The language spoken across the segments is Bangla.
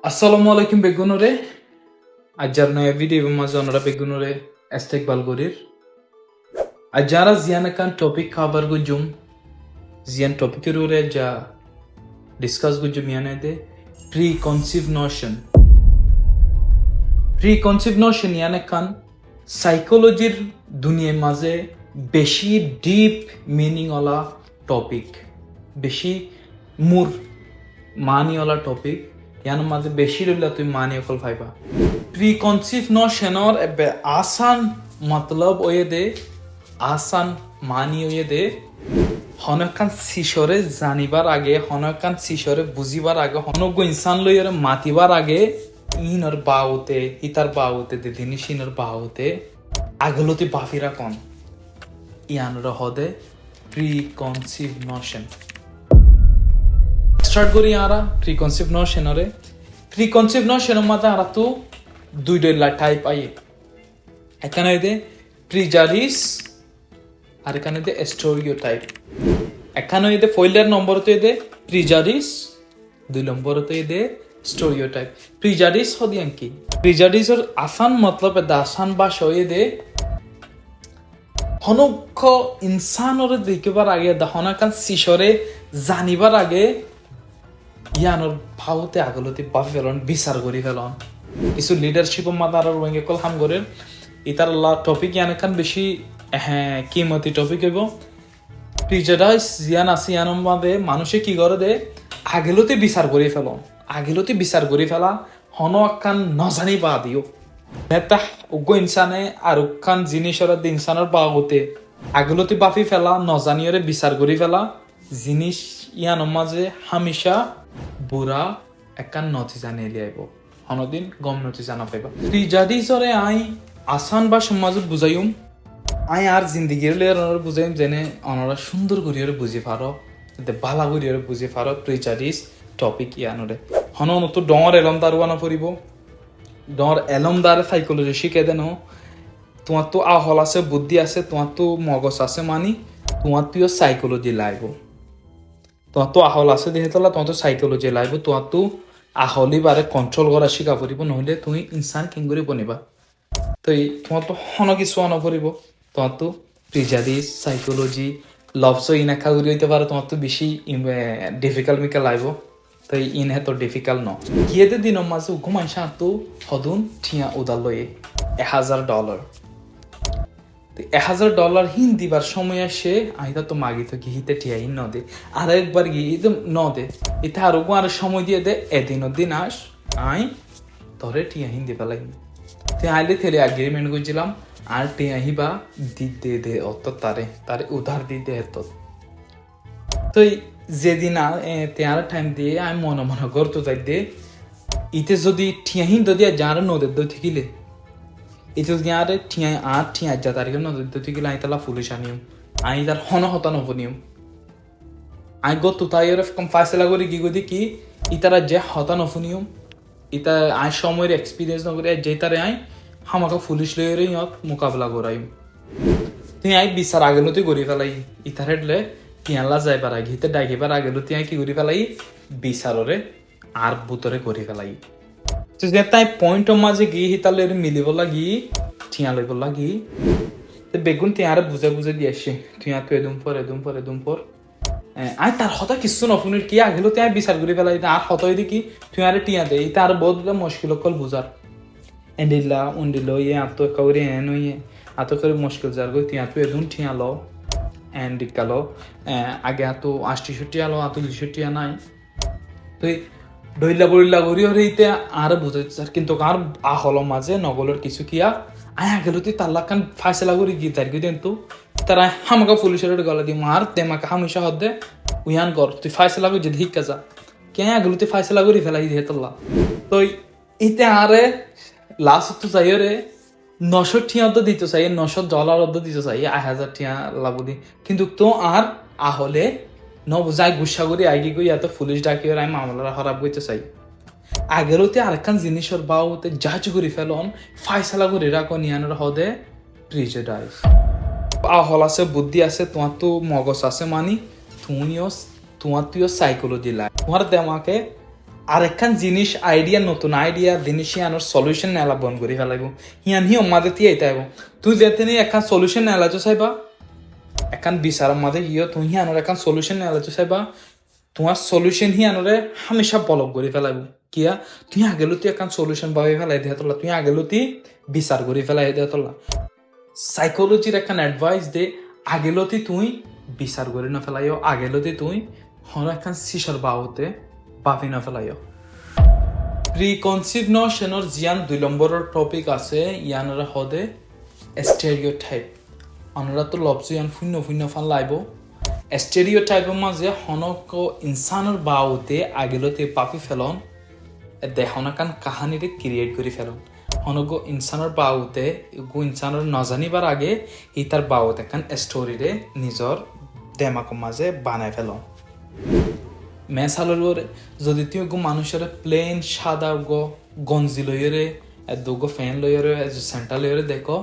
আসসালামু আলাইকুম বেগুনরে আজ নয়া ভিডিও মাঝে ওনারা বেগুনরে ইস্তেকবাল করির আজ যারা জিয়ানা কান টপিক খাবার গুজুম জিয়ান টপিকের উপরে যা ডিসকাস গুজুম ইয়ানে দে প্রিকনসিভ নোশন ইয়ানে কান সাইকোলজির দুনিয়ার মাঝে বেশি ডিপ মিনিং ওলা টপিক বেশি মূর মানি ওলা টপিক ইয়ান মাঝে বেশি রইলা তুই মানি অকল ভাইবা প্রিকনসিভ নোশনর এবে আসান মতলব way they Asan money way they হনকান শিশরে জানিবার আগে হনকান শিশরে বুঝিবার আগে হনগ ইনসান লইরে মাতিবার আগে ইনর বাউতে ইতার বাউতে দে দিনিসিনর বাউতে আগলতি বাফিরা কোন ইয়ানর হদে প্রিকনসিভ নোশন স্টার্ট করি আরা প্রিকনসিভ নোশনরে প্রিকনসিভ নোশনের মধ্যে আরা তো দুইটা টাইপ আই এখানে দে প্রিজাডিস আর এখানে দে স্টেরিওটাইপ এখানে দে ফয়লার নম্বরতে দে প্রিজাডিস দুই নম্বরতে দে স্টেরিওটাইপ প্রিজাডিস হদিয়ান কি প্রিজাডিসের আসান মতলব দা আসান ভাষা হয়ে দে হনক্ষ ইনসানরে দেখিবার আগে দা হনাকান শিশরে জানিবার আগে ইয়ানোর ভাবতে আগলতি বাফি ফেলন বিচার করি ফেলন কিছু লিডারশিপ মাদার রোহিঙ্গা কল হাম করেন ইতার টপিক ইয়ানখান বেশি হ্যাঁ কিমতি টপিক হইব প্রিজাডিস জিয়ান আছে ইয়ানোর মাঝে মানুষে কি করে দে আগেলতে বিচার করি ফেলন আগেলতে বিচার করি ফেলা হন একখান নজানি বা দিও নেতা উগ্র ইনসানে আর উখান জিনিসের ইনসানের বা হতে আগেলতে বাফি ফেলা নজানিয়রে বিচার করি ফেলা জিনিস ইয়ানোর মাঝে হামেশা বুড়া একখান নতিজা নিয়ে আইব হনদিন গম নতিজা না পাইবা প্রিজাডিসরে আই আসান বা সমাজত বুঝাইম আই আর জিন্দিগির লিয়ার বুঝাইম যেনে অনরা সুন্দর করিয়ারে বুঝি পারো বালা করিয়ারে বুঝি পারো প্রিজাডিস টপিক ইয়ানরে হন তো ডর এলম দারুয়ানা পড়িব ডর এলম দারে সাইকোলজি শিখে দেন তোমার তো আহল আছে বুদ্ধি আছে তোমার তো মগজ আছে মানি তোমার তুই সাইকোলজি লাইব তোমার তো আহল আছে যেহেতলা তোমার তো সাইকোলজি লাইব তোমার তো আহলি বারে কন্ট্রোল করা শিকা পড়িব নহলে তুমি ইনসান কিং করে বনিবা তো তোমার তো হন কিছু নপরিব তোমার তো প্রিজাডিস সাইকোলজি লভস ইনাখা করি হইতে পারে তোমার তো বেশি ডিফিকাল্ট মিকা লাইব তো ইন হেতো ডিফিকাল্ট ন গিয়েতে দিনের মাঝে ঘুমাইসা তো হদুন ঠিয়া উদার লয়ে $1,000 $1,000 হিন দিবার সময় আসে আইতা তো মাগি তো গিহিতে ঠিয়া হিন ন দে আর একবার গিয়ে ন দে এটা আরো আর সময় দিয়ে দে এদিনের দিন আস আই ধরে ঠিয়া হিন দিবা লাগি তুই আইলে থেলে এগ্রিমেন্ট করছিলাম আর টিয়া হিবা দিতে দে অত তারে উধার দিতে এত তো যেদিন তেয়ার টাইম দিয়ে আমি মনে মনে করতো যাই দে ইতে যদি ঠিয়া হিন যদি যার নদের দই থাকিলে এটা যদি আর ঠিয়া যা তারিখে নদের দই থাকিলে আমি তালা পুলিশ আনিম আমি তার হতা নবনিয়ম আমি গত তাই এরকম ফাইসলা করি কি করি কি ইতারা যে হতা নফনিয়ম ইতা আই সময়ের এক্সপিরিয়েন্স নকরি যে তারে আই হামাকে পুলিশ লইরে ইয়ত মোকাবিলা করাইম তুই আই বিচার আগে নতুই করি ফেলাই ইতার হেডলে তিয়ালা যাইবার আগে হিতে ডাকিবার আগে তুই কি করি ফেলাই বিচাররে আর বুতরে করি ফেলাই তাই পয়েন্টর মাঝে গিয়ে হিতালে মিলিব লাগি ঠিয়া লইব লাগি বেগুন তিয়ারে বুঝে বুঝে দিয়ে আসে তুই তুই এদম পর আই তার হতা কিছু নফুনির কি আগেলো তুই বিচার করি ফেলাই আর হতই দেখি তুই আরে টিয়া দে এটা আর বহুত মুশকিল কল বুঝার এন্ডিলা উন্ডিলো ইয়ে আতো কাউরি এনো ইয়ে আতো করে মুশকিল যার গই তুই তুই এদম ঠিয়া লো এন্ডিকালো আগে আতো 80-60 আলো আতো 200 নাই তুই ডইলা বইলা করি হরে ইতে আর বুঝাইছে কিন্তু আর আহল মাঝে নগলের কিছু কিয়া আয় আগেলো তুই তাল্লা কান ফাইসলা করি গিয়ে তার গিয়ে কিন্তু তারা হামাকা পুলিশের গলা দিয়ে মার তেমাকা হামেশা হদে উইয়ান কর তুই ফাইসলা করি যে ঠিক কাজা কে আগেলো তুই ফাইসলা করি ফেলাই দিয়ে তোল্লা তো ইতে আরে লাস্ট তো চাই রে 900 ঠিয়া তো দিতে চাই $900 দিতে চাই 1,000 ঠিয়া লাভ দি কিন্তু তো আর আহলে যাই গুসা করি আগে গই এত পুলিশ ডাকি আমি মামলার খারাপ করতে চাই আগেরতে আরেকখান জিনিসের বাউতে জাজ করি ফেলন ফাইসলা করে রাখো নিয়ানোর হদে প্রিজুডিস আহল আছে বুদ্ধি আছে তোমার তো মগজ আছে মানি তুইও সাইকোলজি লাগ তোমার দেমাকে আরেকখান জিনিস আইডিয়া নতুন আইডিয়া জিনিস হিয়ানোর সলিউশন নেলা বন করি ফেলাইব হিয়ান হি মাঝে তিয়াই তাইব তুই যেতে নি একখান সলিউশন নেলা চাইবা একখান বিচার মাঝে হিও তুই হিয়ানোর একখান সলিউশন নেলা চাইবা তোমার সলিউশন হিয়ানোরে হামেশা বলক করে ফেলাইব কিয়া তুই আগেলতি একখান সলিউশন ভাবে ফেলাই দিয়ে তোলা তুই আগেলতি বিচার করে ফেলাই দিয়ে তোলা সাইকোলজির একখান অ্যাডভাইস দে আগেলতি তুই বিচার করে না ফেলাইও আগেলতি তুই হন একখান শিশর বাউতে বাফি না ফেলাইও প্রিকনসিভ নশনের জিয়ান 2 নম্বরের টপিক আছে ইয়ানরা হদে স্টেরিওটাইপ আমরা তো লবজ ইয়ান শূন্য ফান লাইব স্টেরিওটাইপের মাঝে হনক ইনসানের বাউতে আগেলতে বাফি ফেলন দেহনাকান কাহানিরে ক্রিয়েট করে ফেলন হনগো ইনসানের বাউতে গো ইনসানের নজানিবার আগে ই তার বাউতে একখান স্টোরিরে নিজর দেমাক মাঝে বানায় ফেলন মেসালর যদি তুই গো মানুষের প্লেন সাদা গো গঞ্জি লইরে দুগো ফ্যান লইরে সেন্টার লইরে দেখো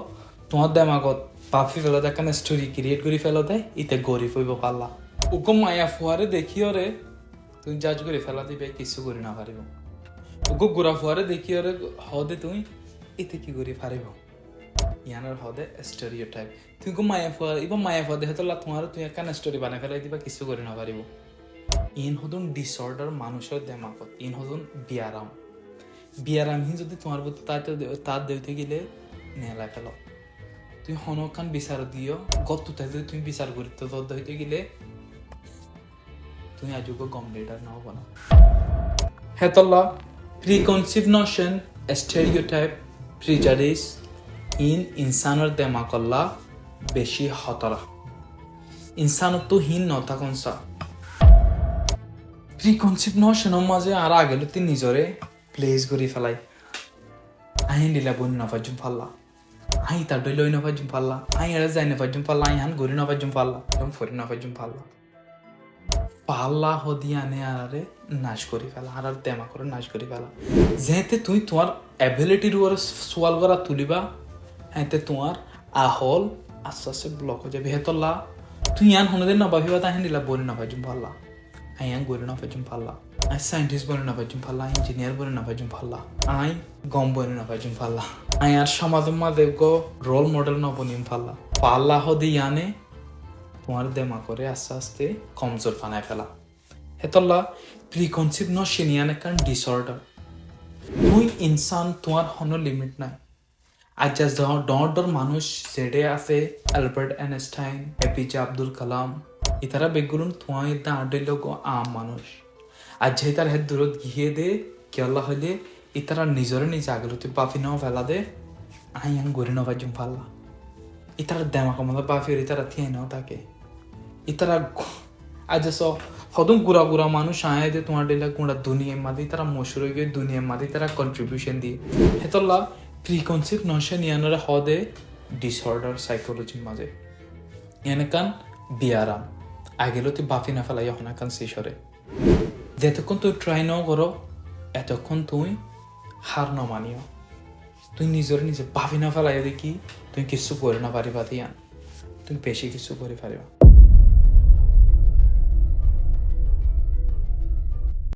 তোমার দেমাগত বাফি ফেলো একখান স্টোরি ক্রিয়েট করে ফেলো দেয় ইতে গরিব হইব পাল্লা ওগো মায়া ফুয়ারে দেখিও রে তুই জাজ করে ফেলা দিবে কিছু করে না পারিব ওগো গোড়া ফুয়ারে দেখিও রে হদে তুই ইতে কি করে পারিব ইয়ানার হদে স্টেরিওটাইপ তুই গো মায়া ফুয়া দেখে তোলা তোমার তুই একখান স্টোরি বানাই ফেলাই দিবা কিছু করে না পারিব ইন হদুন ডিসঅর্ডার মানুষের দেমাকত ইন হদুন বিয়ারাম হি যদি তোমার প্রতি তার দেউতে গেলে নেলা ফেল তুই হনখান বিচার দিও গত যদি তুমি বিচার করিতে হইতে গেলে তুমি আজুক গম লিডার নাও বানা হেতল্লা প্রিকনসিভ নশন স্টেরিওটাইপ প্রিজাডিস ইন ইনসানের দেমাকল্লা বেশি হতরা ইনসানত তো হীন নথা কনসা প্রিকনসিভ নশনের মাঝে আর আগেলতি নিজরে প্লেস করি ফেলাই আইন দিলা বই নফাজুম ফাল্লা আই তার ডই লই নফাজুম ফাল্লা আই এরা যাই নফাজুম ফাল্লা আই হান গরি নফাজুম ফাল্লা এরকম ফরি নফাজুম ফাল্লা পাল্লা হদিয়ানে আরে নাশ করি ফেলা আর তেমা করে নাশ করি ফেলা যেতে তুই তোমার অ্যাবিলিটির উপরে সোয়াল করা তুলিবা এতে তোমার আহল আস্তে আস্তে ব্লক হয়ে যাবে হেতল্লা তুই ইয়ান হনদের নভাবিবা তাই দিলা বলি নফাজুম ফাল্লা আই ইয়ান গরি নফাজুম ফাল্লা আই সাইন্টিস্ট বলে নফাজুম ফাল্লা ইঞ্জিনিয়ার বলে নফাজুম ফাল্লা আই গম বলে নফাজুম ফাল্লা আই আর সমাজের মাঝে গো রোল মডেল নবনিম ফাল্লা পাল্লা হদিয়ানে তোমার দেমা করে আস্তে আস্তে কমজোর বানায় ফেলা হেতল্লা প্রিকনসিভ নশন ইয়ান একখান ডিসঅর্ডার তুই ইনসান তোমার হনো লিমিট নাই আজ ডর মানুষ যেডে আছে Albert Einstein APJ Abdul Kalam ইতারা বেগুন তোমার ইদা আডেল আম মানুষ আর যে তার হেদ দূরত গিয়ে দে কেলা হইলে ইতারা নিজরে নিজ আগলতি বাফি নাও ফেলা দে আই আং গরি নভাজুম ফাল্লা ইতারা দেমা কমাতে বাফির ইতারা থিয়ে নাও তাকে ইতারা আজ হদম গুড়া মানুষ আয় দে তোমার ডেলা গুঁড়া দুনিয়ার মাঝে তারা মশুর হয়ে গিয়ে দুনিয়ার মাঝে তারা কন্ট্রিবিউশন দিয়ে হেতল্লা প্রিকনসিভ নশন ইয়ানরা হদে ডিসঅর্ডার সাইকোলজির মাঝে এনেকান বিয়ারাম আগেলতি বাফি না ফেলাই হনাকান শিশরে যেতক্ষণ তুই ট্রাই নাও করো এতক্ষণ তুই হার না মানিও তুই নিজে বাফি না ফেলাই দেখি তুই কিছু করে না পারিবা দিয়া তুমি বেশি কিছু করে পারিবা